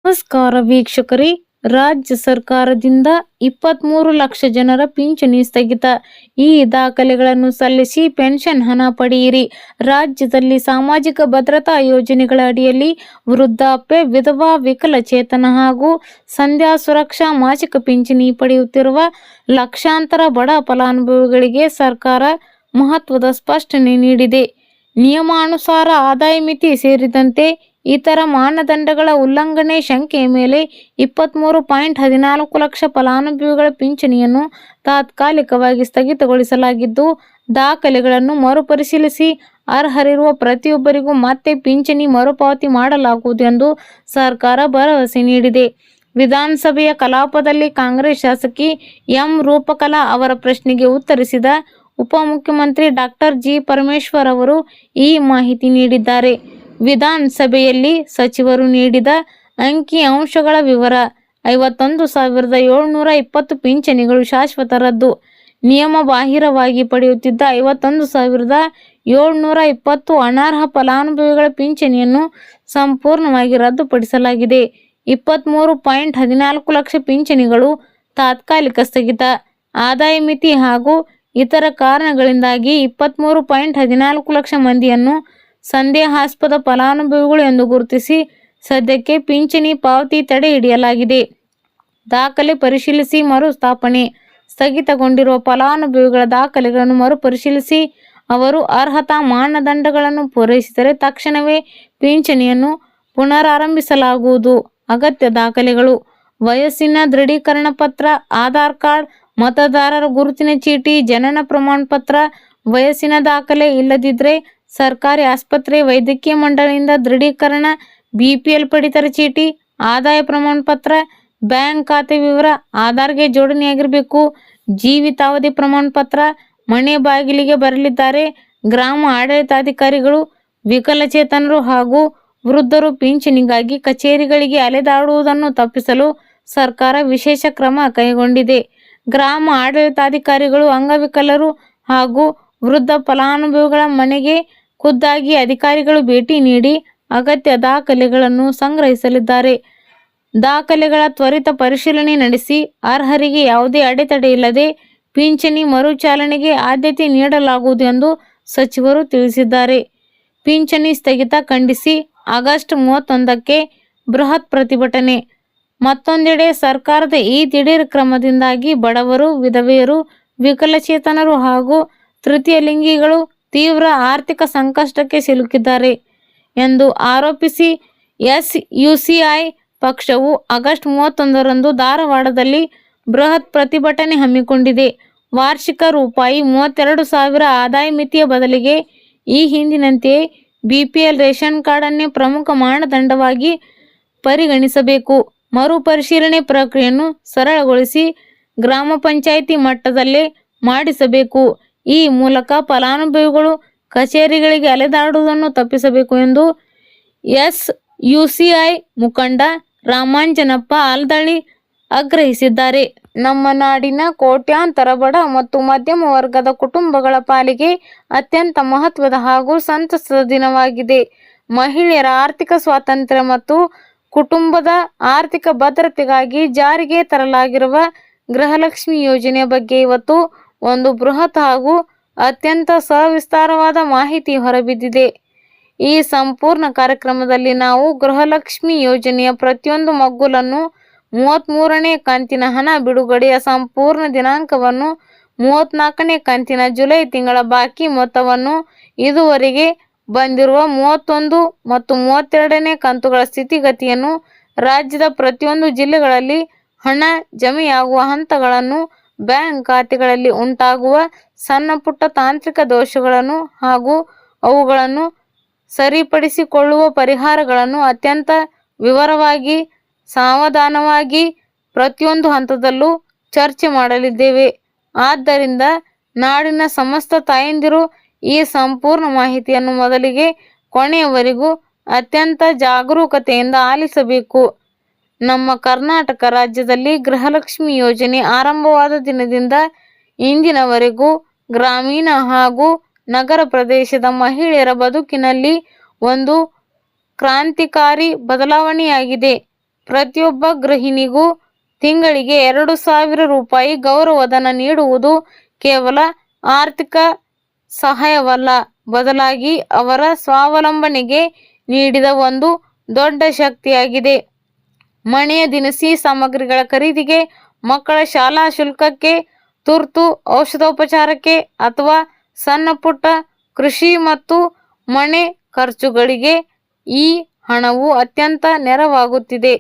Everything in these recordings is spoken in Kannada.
ನಮಸ್ಕಾರ ವೀಕ್ಷಕರೇ. ರಾಜ್ಯ ಸರ್ಕಾರದಿಂದ 23 ಲಕ್ಷ ಜನರ ಪಿಂಚಣಿ ಸ್ಥಗಿತ. ಈ ದಾಖಲೆಗಳನ್ನು ಸಲ್ಲಿಸಿ ಪೆನ್ಷನ್ ಹಣ ಪಡೆಯಿರಿ. ರಾಜ್ಯದಲ್ಲಿ ಸಾಮಾಜಿಕ ಭದ್ರತಾ ಯೋಜನೆಗಳ ಅಡಿಯಲ್ಲಿ ವೃದ್ಧಾಪ್ಯ, ವಿಧವಾ, ವಿಕಲಚೇತನ ಹಾಗೂ ಸಂಧ್ಯಾ ಸುರಕ್ಷಾ ಮಾಸಿಕ ಪಿಂಚಣಿ ಪಡೆಯುತ್ತಿರುವ ಲಕ್ಷಾಂತರ ಬಡ ಫಲಾನುಭವಿಗಳಿಗೆ ಸರ್ಕಾರ ಮಹತ್ವದ ಸ್ಪಷ್ಟನೆ ನೀಡಿದೆ. ನಿಯಮಾನುಸಾರ ಆದಾಯ ಮಿತಿ ಸೇರಿದಂತೆ ಇತರ ಮಾನದಂಡಗಳ ಉಲ್ಲಂಘನೆ ಶಂಕೆಯ ಮೇಲೆ 23.14 ಲಕ್ಷ ಫಲಾನುಭವಿಗಳ ಪಿಂಚಣಿಯನ್ನು ತಾತ್ಕಾಲಿಕವಾಗಿ ಸ್ಥಗಿತಗೊಳಿಸಲಾಗಿದ್ದು, ದಾಖಲೆಗಳನ್ನು ಮರುಪರಿಶೀಲಿಸಿ ಅರ್ಹರಿರುವ ಪ್ರತಿಯೊಬ್ಬರಿಗೂ ಮತ್ತೆ ಪಿಂಚಣಿ ಮರುಪಾವತಿ ಮಾಡಲಾಗುವುದು ಎಂದು ಸರ್ಕಾರ ಭರವಸೆ ನೀಡಿದೆ. ವಿಧಾನಸಭೆಯ ಕಲಾಪದಲ್ಲಿ ಕಾಂಗ್ರೆಸ್ ಶಾಸಕಿ ಎಂ. ರೂಪಕಲಾ ಅವರ ಪ್ರಶ್ನೆಗೆ ಉತ್ತರಿಸಿದ ಉಪಮುಖ್ಯಮಂತ್ರಿ ಡಾಕ್ಟರ್ ಜಿ. ಪರಮೇಶ್ವರ್ ಅವರು ಈ ಮಾಹಿತಿ ನೀಡಿದ್ದಾರೆ. ವಿಧಾನಸಭೆಯಲ್ಲಿ ಸಚಿವರು ನೀಡಿದ ಅಂಕಿ ಅಂಶಗಳ ವಿವರ: 51,720 ಪಿಂಚಣಿಗಳು ಶಾಶ್ವತ ರದ್ದು. ನಿಯಮ ಬಾಹಿರವಾಗಿ ಪಡೆಯುತ್ತಿದ್ದ 51,720 ಅನರ್ಹ ಫಲಾನುಭವಿಗಳ ಪಿಂಚಣಿಯನ್ನು ಸಂಪೂರ್ಣವಾಗಿ ರದ್ದುಪಡಿಸಲಾಗಿದೆ. 23.14 ಲಕ್ಷ ಪಿಂಚಣಿಗಳು ತಾತ್ಕಾಲಿಕ ಸ್ಥಗಿತ. ಆದಾಯ ಮಿತಿ ಹಾಗೂ ಇತರ ಕಾರಣಗಳಿಂದಾಗಿ 23.14 ಲಕ್ಷ ಮಂದಿಯನ್ನು ಸಂದೇಹಾಸ್ಪದ ಫಲಾನುಭವಿಗಳು ಎಂದು ಗುರುತಿಸಿ ಸದ್ಯಕ್ಕೆ ಪಿಂಚಣಿ ಪಾವತಿ ತಡೆ ಹಿಡಿಯಲಾಗಿದೆ. ದಾಖಲೆ ಪರಿಶೀಲಿಸಿ ಮರುಸ್ಥಾಪನೆ: ಸ್ಥಗಿತಗೊಂಡಿರುವ ಫಲಾನುಭವಿಗಳ ದಾಖಲೆಗಳನ್ನು ಮರುಪರಿಶೀಲಿಸಿ ಅವರು ಅರ್ಹತಾ ಮಾನದಂಡಗಳನ್ನು ಪೂರೈಸಿದರೆ ತಕ್ಷಣವೇ ಪಿಂಚಣಿಯನ್ನು ಪುನರಾರಂಭಿಸಲಾಗುವುದು. ಅಗತ್ಯ ದಾಖಲೆಗಳು: ವಯಸ್ಸಿನ ದೃಢೀಕರಣ ಪತ್ರ, ಆಧಾರ್ ಕಾರ್ಡ್, ಮತದಾರರ ಗುರುತಿನ ಚೀಟಿ, ಜನನ ಪ್ರಮಾಣ ಪತ್ರ. ವಯಸ್ಸಿನ ದಾಖಲೆ ಇಲ್ಲದಿದ್ದರೆ ಸರ್ಕಾರಿ ಆಸ್ಪತ್ರೆ, ವೈದ್ಯಕೀಯ ಮಂಡಳಿಯಿಂದ ದೃಢೀಕರಣ, ಬಿಪಿಎಲ್ ಪಡಿತರ ಚೀಟಿ, ಆದಾಯ ಪ್ರಮಾಣ ಪತ್ರ, ಬ್ಯಾಂಕ್ ಖಾತೆ ವಿವರ ಆಧಾರ್ಗೆ ಜೋಡಣೆಯಾಗಿರಬೇಕು. ಜೀವಿತಾವಧಿ ಪ್ರಮಾಣ ಪತ್ರ. ಮನೆ ಬಾಗಿಲಿಗೆ ಬರಲಿದ್ದಾರೆ ಗ್ರಾಮ ಆಡಳಿತಾಧಿಕಾರಿಗಳು. ವಿಕಲಚೇತನರು ಹಾಗೂ ವೃದ್ಧರು ಪಿಂಚಣಿಗಾಗಿ ಕಚೇರಿಗಳಿಗೆ ಅಲೆದಾಡುವುದನ್ನು ತಪ್ಪಿಸಲು ಸರ್ಕಾರ ವಿಶೇಷ ಕ್ರಮ ಕೈಗೊಂಡಿದೆ. ಗ್ರಾಮ ಆಡಳಿತಾಧಿಕಾರಿಗಳು ಅಂಗವಿಕಲರು ಹಾಗೂ ವೃದ್ಧ ಫಲಾನುಭವಿಗಳ ಮನೆಗೆ ಖುದ್ದಾಗಿ ಅಧಿಕಾರಿಗಳು ಭೇಟಿ ನೀಡಿ ಅಗತ್ಯ ದಾಖಲೆಗಳನ್ನು ಸಂಗ್ರಹಿಸಲಿದ್ದಾರೆ. ದಾಖಲೆಗಳ ತ್ವರಿತ ಪರಿಶೀಲನೆ ನಡೆಸಿ ಅರ್ಹರಿಗೆ ಯಾವುದೇ ಅಡೆತಡೆ ಇಲ್ಲದೆ ಪಿಂಚಣಿ ಮರುಚಾಲನೆಗೆ ಆದ್ಯತೆ ನೀಡಲಾಗುವುದು ಎಂದು ಸಚಿವರು ತಿಳಿಸಿದ್ದಾರೆ. ಪಿಂಚಣಿ ಸ್ಥಗಿತ ಖಂಡಿಸಿ ಆಗಸ್ಟ್ 31ಕ್ಕೆ ಬೃಹತ್ ಪ್ರತಿಭಟನೆ. ಮತ್ತೊಂದೆಡೆ ಸರ್ಕಾರದ ಈ ದಿಢೀರ್ ಕ್ರಮದಿಂದಾಗಿ ಬಡವರು, ವಿಧವೆಯರು, ವಿಕಲಚೇತನರು ಹಾಗೂ ತೃತೀಯ ಲಿಂಗಿಗಳು ತೀವ್ರ ಆರ್ಥಿಕ ಸಂಕಷ್ಟಕ್ಕೆ ಸಿಲುಕಿದ್ದಾರೆ ಎಂದು ಆರೋಪಿಸಿ ಎಸ್ಯುಸಿಐ ಪಕ್ಷವು ಆಗಸ್ಟ್ 31ರಂದು ಧಾರವಾಡದಲ್ಲಿ ಬೃಹತ್ ಪ್ರತಿಭಟನೆ ಹಮ್ಮಿಕೊಂಡಿದೆ. ವಾರ್ಷಿಕ ರೂಪಾಯಿ 32,000 ಆದಾಯ ಮಿತಿಯ ಬದಲಿಗೆ ಈ ಹಿಂದಿನಂತೆಯೇ ಬಿಪಿಎಲ್ ರೇಷನ್ ಕಾರ್ಡ್ ಅನ್ನೇ ಪ್ರಮುಖ ಮಾನದಂಡವಾಗಿ ಪರಿಗಣಿಸಬೇಕು. ಮರುಪರಿಶೀಲನೆ ಪ್ರಕ್ರಿಯೆಯನ್ನು ಸರಳಗೊಳಿಸಿ ಗ್ರಾಮ ಪಂಚಾಯಿತಿ ಮಟ್ಟದಲ್ಲೇ ಮಾಡಿಸಬೇಕು. ಈ ಮೂಲಕ ಫಲಾನುಭವಿಗಳು ಕಚೇರಿಗಳಿಗೆ ಅಲೆದಾಡುವುದನ್ನು ತಪ್ಪಿಸಬೇಕು ಎಂದು ಎಸ್ಯುಸಿಐ ಮುಖಂಡ ರಾಮಾಂಜನಪ್ಪ ಆಲ್ದಳ್ಳಿ ಆಗ್ರಹಿಸಿದ್ದಾರೆ. ನಮ್ಮ ನಾಡಿನ ಕೋಟ್ಯಾಂತರ ಬಡ ಮತ್ತು ಮಧ್ಯಮ ವರ್ಗದ ಕುಟುಂಬಗಳ ಪಾಲಿಗೆ ಅತ್ಯಂತ ಮಹತ್ವದ ಹಾಗೂ ಸಂತಸದ ದಿನವಾಗಿದೆ. ಮಹಿಳೆಯರ ಆರ್ಥಿಕ ಸ್ವಾತಂತ್ರ್ಯ ಮತ್ತು ಕುಟುಂಬದ ಆರ್ಥಿಕ ಭದ್ರತೆಗಾಗಿ ಜಾರಿಗೆ ತರಲಾಗಿರುವ ಗೃಹಲಕ್ಷ್ಮಿ ಯೋಜನೆಯ ಬಗ್ಗೆ ಇವತ್ತು ಒಂದು ಬೃಹತ್ ಹಾಗೂ ಅತ್ಯಂತ ಸವಿಸ್ತಾರವಾದ ಮಾಹಿತಿ ಹೊರಬಿದ್ದಿದೆ. ಈ ಸಂಪೂರ್ಣ ಕಾರ್ಯಕ್ರಮದಲ್ಲಿ ನಾವು ಗೃಹಲಕ್ಷ್ಮಿ ಯೋಜನೆಯ ಪ್ರತಿಯೊಂದು ಮಗ್ಗುಲನ್ನು, 33ನೇ ಕಂತಿನ ಹಣ ಬಿಡುಗಡೆಯ ಸಂಪೂರ್ಣ ದಿನಾಂಕವನ್ನು, 34ನೇ ಕಂತಿನ ಜುಲೈ ತಿಂಗಳ ಬಾಕಿ ಮೊತ್ತವನ್ನು, ಇದುವರೆಗೆ ಬಂದಿರುವ 31 ಮತ್ತು 32ನೇ ಕಂತುಗಳ ಸ್ಥಿತಿಗತಿಯನ್ನು, ರಾಜ್ಯದ ಪ್ರತಿಯೊಂದು ಜಿಲ್ಲೆಗಳಲ್ಲಿ ಹಣ ಜಮೆಯಾಗುವ ಹಂತಗಳನ್ನು, ಬ್ಯಾಂಕ್ ಖಾತೆಗಳಲ್ಲಿ ಉಂಟಾಗುವ ಸಣ್ಣ ಪುಟ್ಟ ತಾಂತ್ರಿಕ ದೋಷಗಳನ್ನು ಹಾಗೂ ಅವುಗಳನ್ನು ಸರಿಪಡಿಸಿಕೊಳ್ಳುವ ಪರಿಹಾರಗಳನ್ನು ಅತ್ಯಂತ ವಿವರವಾಗಿ, ಸಾವಧಾನವಾಗಿ ಪ್ರತಿಯೊಂದು ಹಂತದಲ್ಲೂ ಚರ್ಚೆ ಮಾಡಲಿದ್ದೇವೆ. ಆದ್ದರಿಂದ ನಾಡಿನ ಸಮಸ್ತ ತಾಯಂದಿರು ಈ ಸಂಪೂರ್ಣ ಮಾಹಿತಿಯನ್ನು ಮೊದಲಿಗೆ ಕೊನೆಯವರೆಗೂ ಅತ್ಯಂತ ಜಾಗರೂಕತೆಯಿಂದ ಆಲಿಸಬೇಕು. ನಮ್ಮ ಕರ್ನಾಟಕ ರಾಜ್ಯದಲ್ಲಿ ಗೃಹಲಕ್ಷ್ಮಿ ಯೋಜನೆ ಆರಂಭವಾದ ದಿನದಿಂದ ಇಂದಿನವರೆಗೂ ಗ್ರಾಮೀಣ ಹಾಗೂ ನಗರ ಪ್ರದೇಶದ ಮಹಿಳೆಯರ ಬದುಕಿನಲ್ಲಿ ಒಂದು ಕ್ರಾಂತಿಕಾರಿ ಬದಲಾವಣೆಯಾಗಿದೆ. ಪ್ರತಿಯೊಬ್ಬ ಗೃಹಿಣಿಗೂ ತಿಂಗಳಿಗೆ 2,000 ರೂಪಾಯಿ ಗೌರವಧನ ನೀಡುವುದು ಕೇವಲ ಆರ್ಥಿಕ ಸಹಾಯವಲ್ಲ, ಬದಲಾಗಿ ಅವರ ಸ್ವಾವಲಂಬನೆಗೆ ನೀಡಿದ ಒಂದು ದೊಡ್ಡ ಶಕ್ತಿಯಾಗಿದೆ. ಮನೆಯ ದಿನಸಿ ಸಾಮಗ್ರಿಗಳ ಖರೀದಿಗೆ, ಮಕ್ಕಳ ಶಾಲಾ ಶುಲ್ಕಕ್ಕೆ, ತುರ್ತು ಔಷಧೋಪಚಾರಕ್ಕೆ ಅಥವಾ ಸಣ್ಣ ಪುಟ್ಟ ಕೃಷಿ ಮತ್ತು ಮನೆ ಖರ್ಚುಗಳಿಗೆ ಈ ಹಣವು ಅತ್ಯಂತ ನೆರವಾಗುತ್ತಿದೆ.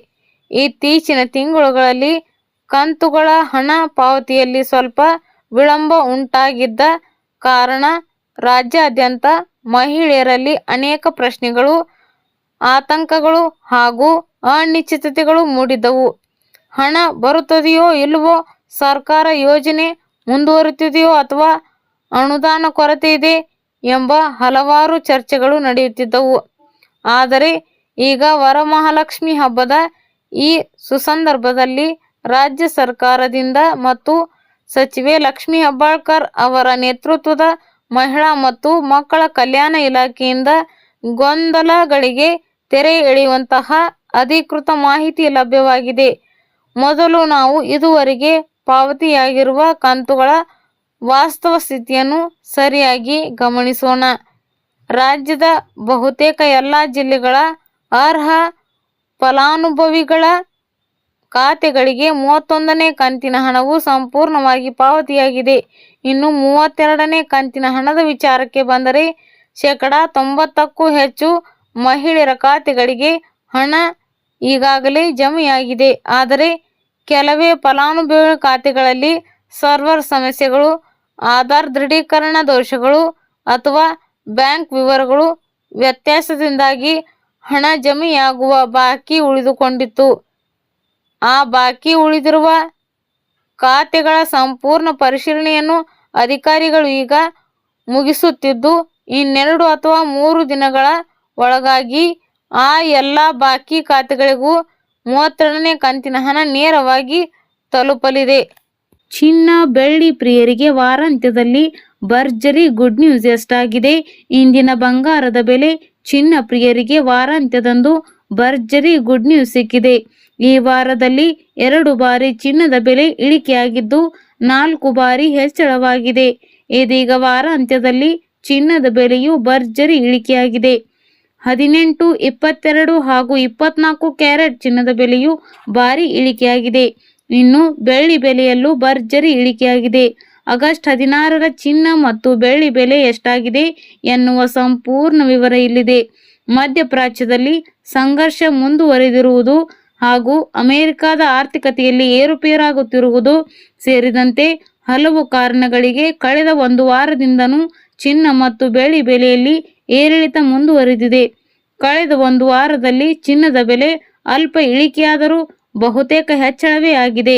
ಇತ್ತೀಚಿನ ತಿಂಗಳುಗಳಲ್ಲಿ ಕಂತುಗಳ ಹಣ ಪಾವತಿಯಲ್ಲಿ ಸ್ವಲ್ಪ ವಿಳಂಬ ಉಂಟಾಗಿದ್ದ ಕಾರಣ ರಾಜ್ಯಾದ್ಯಂತ ಮಹಿಳೆಯರಲ್ಲಿ ಅನೇಕ ಪ್ರಶ್ನೆಗಳು, ಆತಂಕಗಳು ಹಾಗೂ ಅನಿಶ್ಚಿತತೆಗಳು ಮೂಡಿದ್ದವು. ಹಣ ಬರುತ್ತದೆಯೋ ಇಲ್ಲವೋ, ಸರ್ಕಾರ ಯೋಜನೆ ಮುಂದುವರಿಯುತ್ತದೆಯೋ ಅಥವಾ ಅನುದಾನ ಕೊರತೆ ಇದೆ ಎಂಬ ಹಲವಾರು ಚರ್ಚೆಗಳು ನಡೆಯುತ್ತಿದ್ದವು. ಆದರೆ ಈಗ ವರಮಹಾಲಕ್ಷ್ಮಿ ಹಬ್ಬದ ಈ ಸುಸಂದರ್ಭದಲ್ಲಿ ರಾಜ್ಯ ಸರ್ಕಾರದಿಂದ ಮತ್ತು ಸಚಿವೆ ಲಕ್ಷ್ಮೀ ಹೆಬ್ಬಾಳ್ಕರ್ ಅವರ ನೇತೃತ್ವದ ಮಹಿಳಾ ಮತ್ತು ಮಕ್ಕಳ ಕಲ್ಯಾಣ ಇಲಾಖೆಯಿಂದ ಗೊಂದಲಗಳಿಗೆ ತೆರೆ ಎಳೆಯುವಂತಹ ಅಧಿಕೃತ ಮಾಹಿತಿ ಲಭ್ಯವಾಗಿದೆ. ಮೊದಲು ನಾವು ಇದುವರೆಗೆ ಪಾವತಿಯಾಗಿರುವ ಕಂತುಗಳ ವಾಸ್ತವ ಸ್ಥಿತಿಯನ್ನು ಸರಿಯಾಗಿ ಗಮನಿಸೋಣ. ರಾಜ್ಯದ ಬಹುತೇಕ ಎಲ್ಲ ಜಿಲ್ಲೆಗಳ ಅರ್ಹ ಫಲಾನುಭವಿಗಳ ಖಾತೆಗಳಿಗೆ 31ನೇ ಕಂತಿನ ಹಣವು ಸಂಪೂರ್ಣವಾಗಿ ಪಾವತಿಯಾಗಿದೆ. ಇನ್ನು 32ನೇ ಕಂತಿನ ಹಣದ ವಿಚಾರಕ್ಕೆ ಬಂದರೆ 90%ಕ್ಕೂ ಹೆಚ್ಚು ಮಹಿಳೆಯರ ಖಾತೆಗಳಿಗೆ ಹಣ ಈಗಾಗಲೇ ಜಮೆಯಾಗಿದೆ. ಆದರೆ ಕೆಲವೇ ಫಲಾನುಭವಿಗಳ ಖಾತೆಗಳಲ್ಲಿ ಸರ್ವರ್ ಸಮಸ್ಯೆಗಳು, ಆಧಾರ್ ದೃಢೀಕರಣ ದೋಷಗಳು ಅಥವಾ ಬ್ಯಾಂಕ್ ವಿವರಗಳು ವ್ಯತ್ಯಾಸದಿಂದಾಗಿ ಹಣ ಜಮೆಯಾಗುವ ಬಾಕಿ ಉಳಿದುಕೊಂಡಿತ್ತು. ಆ ಬಾಕಿ ಉಳಿದಿರುವ ಖಾತೆಗಳ ಸಂಪೂರ್ಣ ಪರಿಶೀಲನೆಯನ್ನು ಅಧಿಕಾರಿಗಳು ಈಗ ಮುಗಿಸುತ್ತಿದ್ದು, ಇನ್ನೆರಡು ಅಥವಾ 3 ದಿನಗಳ ಒಳಗಾಗಿ ಆ ಎಲ್ಲ ಬಾಕಿ ಖಾತೆಗಳಿಗೂ 32ನೇ ಕಂತಿನ ಹಣ ನೇರವಾಗಿ ತಲುಪಲಿದೆ. ಚಿನ್ನ ಬೆಳ್ಳಿ ಪ್ರಿಯರಿಗೆ ವಾರಾಂತ್ಯದಲ್ಲಿ ಭರ್ಜರಿ ಗುಡ್ ನ್ಯೂಸ್ ಎಷ್ಟಾಗಿದೆ? ಇಂದಿನ ಬಂಗಾರದ ಬೆಲೆ. ಚಿನ್ನ ಪ್ರಿಯರಿಗೆ ವಾರಾಂತ್ಯದಂದು ಭರ್ಜರಿ ಗುಡ್ ನ್ಯೂಸ್ ಸಿಕ್ಕಿದೆ. ಈ ವಾರದಲ್ಲಿ 2 ಬಾರಿ ಚಿನ್ನದ ಬೆಲೆ ಇಳಿಕೆಯಾಗಿದ್ದು 4 ಬಾರಿ ಹೆಚ್ಚಳವಾಗಿದೆ. ಇದೀಗ ವಾರಾಂತ್ಯದಲ್ಲಿ ಚಿನ್ನದ ಬೆಲೆಯು ಭರ್ಜರಿ ಇಳಿಕೆಯಾಗಿದೆ. 18, 22 ಹಾಗೂ 24 ಕ್ಯಾರೆಟ್ ಚಿನ್ನದ ಬೆಲೆಯು ಭಾರಿ ಇಳಿಕೆಯಾಗಿದೆ. ಇನ್ನು ಬೆಳ್ಳಿ ಬೆಲೆಯಲ್ಲೂ ಭರ್ಜರಿ ಇಳಿಕೆಯಾಗಿದೆ. ಆಗಸ್ಟ್ 16ರ ಚಿನ್ನ ಮತ್ತು ಬೆಳ್ಳಿ ಬೆಲೆ ಎಷ್ಟಾಗಿದೆ ಎನ್ನುವ ಸಂಪೂರ್ಣ ವಿವರ ಇಲ್ಲಿದೆ. ಮಧ್ಯಪ್ರಾಚ್ಯದಲ್ಲಿ ಸಂಘರ್ಷ ಮುಂದುವರೆದಿರುವುದು ಹಾಗೂ ಅಮೆರಿಕದ ಆರ್ಥಿಕತೆಯಲ್ಲಿ ಏರುಪೇರಾಗುತ್ತಿರುವುದು ಸೇರಿದಂತೆ ಹಲವು ಕಾರಣಗಳಿಗೆ ಕಳೆದ 1 ವಾರದಿಂದನೂ ಚಿನ್ನ ಮತ್ತು ಬೆಳ್ಳಿ ಬೆಲೆಯಲ್ಲಿ ಏರಿಳಿತ ಮುಂದುವರೆದಿದೆ. ಕಳೆದ 1 ವಾರದಲ್ಲಿ ಚಿನ್ನದ ಬೆಲೆ ಅಲ್ಪ ಇಳಿಕೆಯಾದರೂ ಬಹುತೇಕ ಹೆಚ್ಚಳವೇ ಆಗಿದೆ.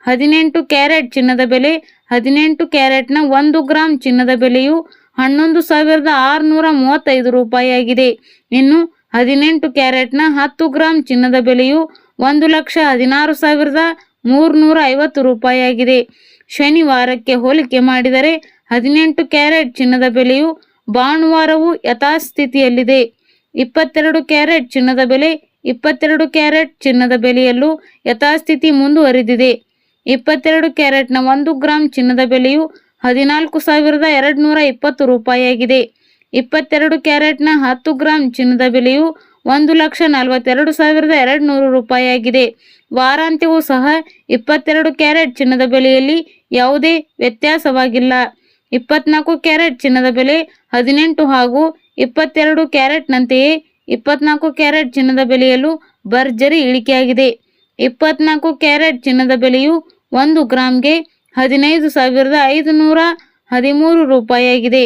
18 ಕ್ಯಾರೆಟ್ ಚಿನ್ನದ ಬೆಲೆ. 18 ಕ್ಯಾರೆಟ್ನ 1 ಗ್ರಾಂ ಚಿನ್ನದ ಬೆಲೆಯು 11,635 ರೂಪಾಯಿಯಾಗಿದೆ. ಇನ್ನು 18 ಕ್ಯಾರೆಟ್ನ 10 ಗ್ರಾಂ ಚಿನ್ನದ ಬೆಲೆಯು 1,16,350 ರೂಪಾಯಿಯಾಗಿದೆ. ಶನಿವಾರಕ್ಕೆ ಹೋಲಿಕೆ ಮಾಡಿದರೆ 18 ಕ್ಯಾರೆಟ್ ಚಿನ್ನದ ಬೆಲೆಯು ಭಾನುವಾರವೂ ಯಥಾಸ್ಥಿತಿಯಲ್ಲಿದೆ. 22 ಕ್ಯಾರೆಟ್ ಚಿನ್ನದ ಬೆಲೆ. 22 ಕ್ಯಾರೆಟ್ ಚಿನ್ನದ ಬೆಲೆಯಲ್ಲೂ ಯಥಾಸ್ಥಿತಿ ಮುಂದುವರಿದಿದೆ. 22 ಕ್ಯಾರೆಟ್ನ 1 ಗ್ರಾಂ ಚಿನ್ನದ ಬೆಲೆಯು 14,220 ರೂಪಾಯಿಯಾಗಿದೆ. 22 ಕ್ಯಾರೆಟ್ನ 10 ಗ್ರಾಂ ಚಿನ್ನದ ಬೆಲೆಯು 1,42,200 ರೂಪಾಯಿಯಾಗಿದೆ. ವಾರಾಂತ್ಯವೂ ಸಹ 22 ಕ್ಯಾರೆಟ್ ಚಿನ್ನದ ಬೆಲೆಯಲ್ಲಿ ಯಾವುದೇ ವ್ಯತ್ಯಾಸವಾಗಿಲ್ಲ. 24 ಕ್ಯಾರೆಟ್ ಚಿನ್ನದ ಬೆಲೆ. 18 ಹಾಗೂ 22 ಕ್ಯಾರೆಟ್ನಂತೆಯೇ 24 ಕ್ಯಾರೆಟ್ ಚಿನ್ನದ ಬೆಲೆಯಲ್ಲೂ ಭರ್ಜರಿ ಇಳಿಕೆಯಾಗಿದೆ. 24 ಕ್ಯಾರೆಟ್ ಚಿನ್ನದ ಬೆಲೆಯು 1 ಗ್ರಾಂಗೆ 15,513 ರೂಪಾಯಿಯಾಗಿದೆ.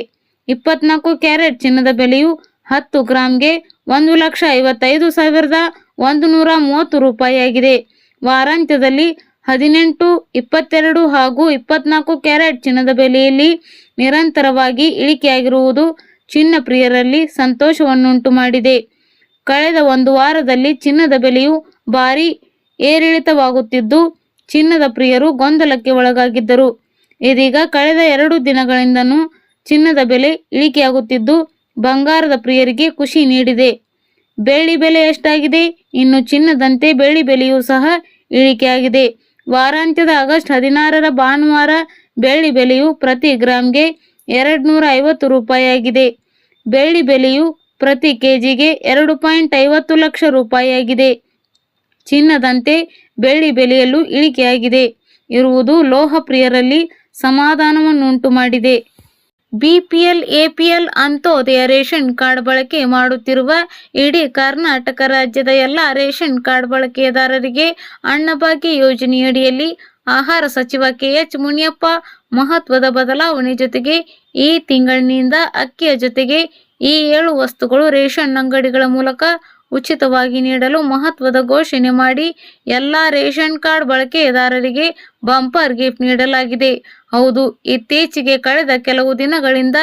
24 ಕ್ಯಾರೆಟ್ ಚಿನ್ನದ ಬೆಲೆಯು 10 ಗ್ರಾಂಗೆ 1,55,130 ರೂಪಾಯಿಯಾಗಿದೆ. ವಾರಾಂತ್ಯದಲ್ಲಿ 18, 22 ಹಾಗೂ 24 ಕ್ಯಾರೆಟ್ ಚಿನ್ನದ ಬೆಲೆಯಲ್ಲಿ ನಿರಂತರವಾಗಿ ಇಳಿಕೆಯಾಗಿರುವುದು ಚಿನ್ನ ಪ್ರಿಯರಲ್ಲಿ ಸಂತೋಷವನ್ನುಂಟು ಮಾಡಿದೆ. ಕಳೆದ 1 ವಾರದಲ್ಲಿ ಚಿನ್ನದ ಬೆಲೆಯು ಭಾರೀ ಏರಿಳಿತವಾಗುತ್ತಿದ್ದು ಚಿನ್ನದ ಪ್ರಿಯರು ಗೊಂದಲಕ್ಕೆ ಒಳಗಾಗಿದ್ದರು. ಇದೀಗ ಕಳೆದ 2 ದಿನಗಳಿಂದನೂ ಚಿನ್ನದ ಬೆಲೆ ಇಳಿಕೆಯಾಗುತ್ತಿದ್ದು ಬಂಗಾರದ ಪ್ರಿಯರಿಗೆ ಖುಷಿ ನೀಡಿದೆ. ಬೆಳ್ಳಿ ಬೆಲೆ ಎಷ್ಟಾಗಿದೆ? ಇನ್ನು ಚಿನ್ನದಂತೆ ಬೆಳ್ಳಿ ಬೆಲೆಯೂ ಸಹ ಇಳಿಕೆಯಾಗಿದೆ. ವಾರಾಂತ್ಯದ ಆಗಸ್ಟ್ 16ರ ಭಾನುವಾರ ಬೆಳ್ಳಿ ಬೆಲೆಯು ಪ್ರತಿ ಗ್ರಾಂಗೆ 250 ರೂಪಾಯಿ ಆಗಿದೆ. ಬೆಳ್ಳಿ ಬೆಲೆಯು ಪ್ರತಿ ಕೆಜಿಗೆ 2.50 ಲಕ್ಷ ರೂಪಾಯಿ ಆಗಿದೆ. ಚಿನ್ನದಂತೆ ಬೆಳ್ಳಿ ಬೆಲೆಯಲ್ಲೂ ಇಳಿಕೆಯಾಗಿದೆ ಇರುವುದು ಲೋಹ ಪ್ರಿಯರಲ್ಲಿ ಸಮಾಧಾನವನ್ನುಂಟು ಮಾಡಿದೆ. BPL, APL, Antyodaya ration card ಬಳಕೆ ಮಾಡುತ್ತಿರುವ ಇಡೀ ಕರ್ನಾಟಕ ರಾಜ್ಯದ ಎಲ್ಲ ರೇಷನ್ ಕಾರ್ಡ್ ಬಳಕೆದಾರರಿಗೆ ಅನ್ನಭಾಗ್ಯ ಯೋಜನೆಯಡಿಯಲ್ಲಿ ಆಹಾರ ಸಚಿವ ಕೆ.ಎಚ್. ಮುನಿಯಪ್ಪ ಮಹತ್ವದ ಬದಲಾವಣೆ ಜೊತೆಗೆ ಈ ತಿಂಗಳಿನಿಂದ ಅಕ್ಕಿಯ ಜೊತೆಗೆ ಈ 7 ವಸ್ತುಗಳು ರೇಷನ್ ಅಂಗಡಿಗಳ ಮೂಲಕ ಉಚಿತವಾಗಿ ನೀಡಲು ಮಹತ್ವದ ಘೋಷಣೆ ಮಾಡಿ ಎಲ್ಲ ರೇಷನ್ ಕಾರ್ಡ್ ಬಳಕೆದಾರರಿಗೆ ಬಂಪರ್ ಗಿಫ್ಟ್ ನೀಡಲಾಗಿದೆ. ಹೌದು, ಇತ್ತೀಚೆಗೆ ಕಳೆದ ಕೆಲವು ದಿನಗಳಿಂದ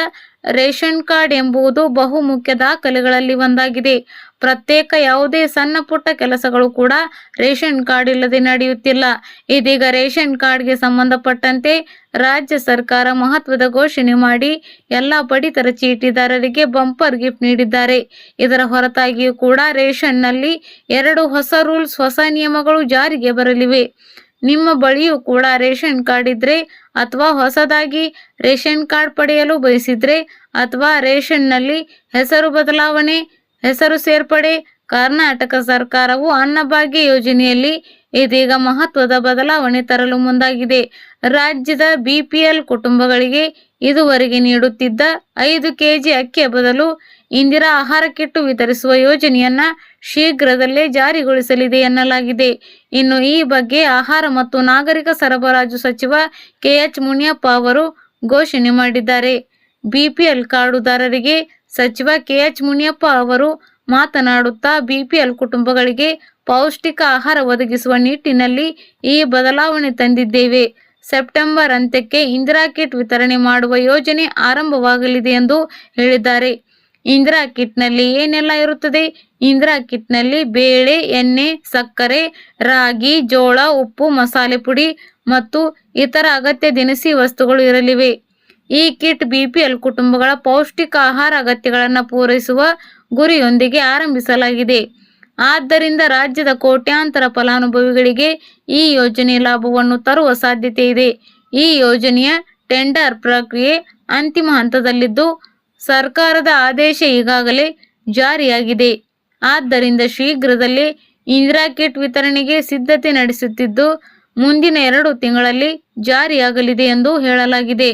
ರೇಷನ್ ಕಾರ್ಡ್ ಎಂಬುದು ಬಹುಮುಖ್ಯ ದಾಖಲೆಗಳಲ್ಲಿ ಒಂದಾಗಿದೆ. ಪ್ರತ್ಯೇಕ ಯಾವುದೇ ಸಣ್ಣ ಪುಟ್ಟ ಕೆಲಸಗಳು ಕೂಡ ರೇಷನ್ ಕಾರ್ಡ್ ಇಲ್ಲದೆ ನಡೆಯುತ್ತಿಲ್ಲ. ಇದೀಗ ರೇಷನ್ ಕಾರ್ಡ್ಗೆ ಸಂಬಂಧಪಟ್ಟಂತೆ ರಾಜ್ಯ ಸರ್ಕಾರ ಮಹತ್ವದ ಘೋಷಣೆ ಮಾಡಿ ಎಲ್ಲ ಪಡಿತರ ಚೀಟಿದಾರರಿಗೆ ಬಂಪರ್ ಗಿಫ್ಟ್ ನೀಡಿದ್ದಾರೆ. ಇದರ ಹೊರತಾಗಿಯೂ ಕೂಡ ರೇಷನ್ನಲ್ಲಿ 2 ಹೊಸ ರೂಲ್ಸ್, ಹೊಸ ನಿಯಮಗಳು ಜಾರಿಗೆ ಬರಲಿವೆ. ನಿಮ್ಮ ಬಳಿಯೂ ಕೂಡ ರೇಷನ್ ಕಾರ್ಡ್ ಇದ್ರೆ ಅಥವಾ ಹೊಸದಾಗಿ ರೇಷನ್ ಕಾರ್ಡ್ ಪಡೆಯಲು ಬಯಸಿದ್ರೆ ಅಥವಾ ರೇಷನ್ನಲ್ಲಿ ಹೆಸರು ಬದಲಾವಣೆ, ಹೆಸರು ಸೇರ್ಪಡೆ, ಕರ್ನಾಟಕ ಸರ್ಕಾರವು ಅನ್ನಭಾಗ್ಯ ಯೋಜನೆಯಲ್ಲಿ ಇದೀಗ ಮಹತ್ವದ ಬದಲಾವಣೆ ತರಲು ಮುಂದಾಗಿದೆ. ರಾಜ್ಯದ ಬಿಪಿಎಲ್ ಕುಟುಂಬಗಳಿಗೆ ಇದುವರೆಗೆ ನೀಡುತ್ತಿದ್ದ 5 ಕೆಜಿ ಅಕ್ಕಿಯ ಬದಲು ಇಂದಿರಾ ಆಹಾರ ಕಿಟ್ ವಿತರಿಸುವ ಯೋಜನೆಯನ್ನ ಶೀಘ್ರದಲ್ಲೇ ಜಾರಿಗೊಳಿಸಲಿದೆ ಎನ್ನಲಾಗಿದೆ. ಇನ್ನು ಈ ಬಗ್ಗೆ ಆಹಾರ ಮತ್ತು ನಾಗರಿಕ ಸರಬರಾಜು ಸಚಿವ ಕೆ.ಎಚ್. ಮುನಿಯಪ್ಪ ಅವರು ಘೋಷಣೆ ಮಾಡಿದ್ದಾರೆ. ಬಿಪಿಎಲ್ ಕಾರ್ಡುದಾರರಿಗೆ ಸಚಿವ ಕೆ.ಎಚ್. ಮುನಿಯಪ್ಪ ಅವರು ಮಾತನಾಡುತ್ತಾ, ಬಿಪಿಎಲ್ ಕುಟುಂಬಗಳಿಗೆ ಪೌಷ್ಟಿಕ ಆಹಾರ ಒದಗಿಸುವ ನಿಟ್ಟಿನಲ್ಲಿ ಈ ಬದಲಾವಣೆ ತಂದಿದ್ದೇವೆ. ಸೆಪ್ಟೆಂಬರ್ ಅಂತ್ಯಕ್ಕೆ ಇಂದಿರಾ ಕಿಟ್ ವಿತರಣೆ ಮಾಡುವ ಯೋಜನೆ ಆರಂಭವಾಗಲಿದೆ ಎಂದು ಹೇಳಿದ್ದಾರೆ. ಇಂದಿರಾ ಕಿಟ್ನಲ್ಲಿ ಏನೆಲ್ಲ ಇರುತ್ತದೆ? ಇಂದಿರಾ ಕಿಟ್ನಲ್ಲಿ ಬೇಳೆ, ಎಣ್ಣೆ, ಸಕ್ಕರೆ, ರಾಗಿ, ಜೋಳ, ಉಪ್ಪು, ಮಸಾಲೆ ಪುಡಿ ಮತ್ತು ಇತರ ಅಗತ್ಯ ದಿನಸಿ ವಸ್ತುಗಳು ಇರಲಿವೆ. ಈ ಕಿಟ್ ಬಿಪಿಎಲ್ ಕುಟುಂಬಗಳ ಪೌಷ್ಟಿಕ ಆಹಾರ ಅಗತ್ಯಗಳನ್ನು ಪೂರೈಸುವ ಗುರಿಯೊಂದಿಗೆ ಆರಂಭಿಸಲಾಗಿದೆ. ಆದ್ದರಿಂದ ರಾಜ್ಯದ ಕೋಟ್ಯಾಂತರ ಫಲಾನುಭವಿಗಳಿಗೆ ಈ ಯೋಜನೆ ಲಾಭವನ್ನು ತರುವ ಸಾಧ್ಯತೆ ಇದೆ. ಈ ಯೋಜನೆಯ ಟೆಂಡರ್ ಪ್ರಕ್ರಿಯೆ ಅಂತಿಮ ಹಂತದಲ್ಲಿದ್ದು ಸರ್ಕಾರದ ಆದೇಶ ಈಗಾಗಲೇ ಜಾರಿಯಾಗಿದೆ. ಆದ್ದರಿಂದ ಶೀಘ್ರದಲ್ಲೇ ಇಂದಿರಾ ಕಿಟ್ ವಿತರಣೆಗೆ ಸಿದ್ಧತೆ ನಡೆಸುತ್ತಿದ್ದು ಮುಂದಿನ 2 ತಿಂಗಳಲ್ಲಿ ಜಾರಿಯಾಗಲಿದೆ ಎಂದು ಹೇಳಲಾಗಿದೆ.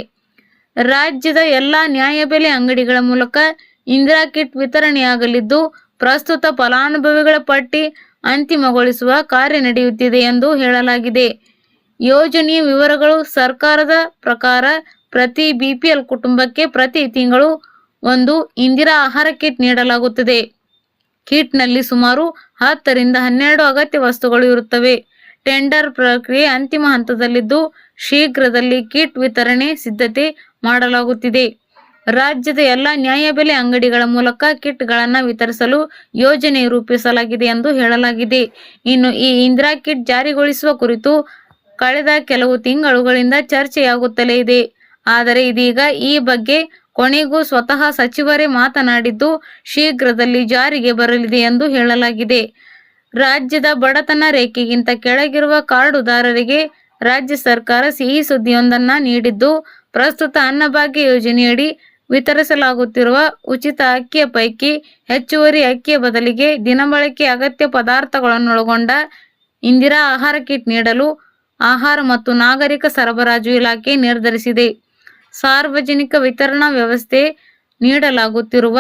ರಾಜ್ಯದ ಎಲ್ಲ ನ್ಯಾಯಬೆಲೆ ಅಂಗಡಿಗಳ ಮೂಲಕ ಇಂದಿರಾ ಕಿಟ್ ವಿತರಣೆಯಾಗಲಿದ್ದು ಪ್ರಸ್ತುತ ಫಲಾನುಭವಿಗಳ ಪಟ್ಟಿ ಅಂತಿಮಗೊಳಿಸುವ ಕಾರ್ಯ ನಡೆಯುತ್ತಿದೆ ಎಂದು ಹೇಳಲಾಗಿದೆ. ಯೋಜನೆಯ ವಿವರಗಳು ಸರ್ಕಾರದ ಪ್ರಕಾರ ಪ್ರತಿ ಬಿಪಿಎಲ್ ಕುಟುಂಬಕ್ಕೆ ಪ್ರತಿ ತಿಂಗಳು 1 ಇಂದಿರಾ ಆಹಾರ ಕಿಟ್ ನೀಡಲಾಗುತ್ತದೆ. ಕಿಟ್ನಲ್ಲಿ ಸುಮಾರು 10 ರಿಂದ 12 ಅಗತ್ಯ ವಸ್ತುಗಳು ಇರುತ್ತವೆ. ಟೆಂಡರ್ ಪ್ರಕ್ರಿಯೆ ಅಂತಿಮ ಹಂತದಲ್ಲಿದ್ದು ಶೀಘ್ರದಲ್ಲಿ ಕಿಟ್ ವಿತರಣೆ ಸಿದ್ಧತೆ ಮಾಡಲಾಗುತ್ತಿದೆ. ರಾಜ್ಯದ ಎಲ್ಲ ನ್ಯಾಯಬೆಲೆ ಅಂಗಡಿಗಳ ಮೂಲಕ ಕಿಟ್ಗಳನ್ನು ವಿತರಿಸಲು ಯೋಜನೆ ರೂಪಿಸಲಾಗಿದೆ ಎಂದು ಹೇಳಲಾಗಿದೆ. ಇನ್ನು ಈ ಇಂದಿರಾ ಕಿಟ್ ಜಾರಿಗೊಳಿಸುವ ಕುರಿತು ಕಳೆದ ಕೆಲವು ತಿಂಗಳುಗಳಿಂದ ಚರ್ಚೆಯಾಗುತ್ತಲೇ ಇದೆ. ಆದರೆ ಇದೀಗ ಈ ಬಗ್ಗೆ ಕೊನೆಗೂ ಸ್ವತಃ ಸಚಿವರೇ ಮಾತನಾಡಿದ್ದು ಶೀಘ್ರದಲ್ಲಿ ಜಾರಿಗೆ ಬರಲಿದೆ ಎಂದು ಹೇಳಲಾಗಿದೆ. ರಾಜ್ಯದ ಬಡತನ ರೇಖೆಗಿಂತ ಕೆಳಗಿರುವ ಕಾರ್ಡುದಾರರಿಗೆ ರಾಜ್ಯ ಸರ್ಕಾರ ಸಿಹಿ ಸುದ್ದಿಯೊಂದನ್ನು ನೀಡಿದ್ದು, ಪ್ರಸ್ತುತ ಅನ್ನಭಾಗ್ಯ ಯೋಜನೆಯಡಿ ವಿತರಿಸಲಾಗುತ್ತಿರುವ ಉಚಿತ ಅಕ್ಕಿಯ ಪೈಕಿ ಹೆಚ್ಚುವರಿ ಅಕ್ಕಿಯ ಬದಲಿಗೆ ದಿನಬಳಕೆ ಅಗತ್ಯ ಪದಾರ್ಥಗಳನ್ನೊಳಗೊಂಡ ಇಂದಿರಾ ಆಹಾರ ಕಿಟ್ ನೀಡಲು ಆಹಾರ ಮತ್ತು ನಾಗರಿಕ ಸರಬರಾಜು ಇಲಾಖೆ ನಿರ್ಧರಿಸಿದೆ. ಸಾರ್ವಜನಿಕ ವಿತರಣಾ ವ್ಯವಸ್ಥೆ ನೀಡಲಾಗುತ್ತಿರುವ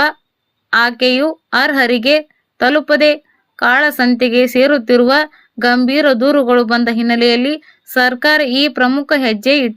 ಆಕೆಯು ಅರ್ಹರಿಗೆ ತಲುಪದೆ ಕಾಳಸಂತೆಗೆ ಸೇರುತ್ತಿರುವ ಗಂಭೀರ ದೂರುಗಳು ಬಂದ ಹಿನ್ನೆಲೆಯಲ್ಲಿ ಸರ್ಕಾರ ಈ ಪ್ರಮುಖ ಹೆಜ್ಜೆ ಇಟ್ಟಿದೆ.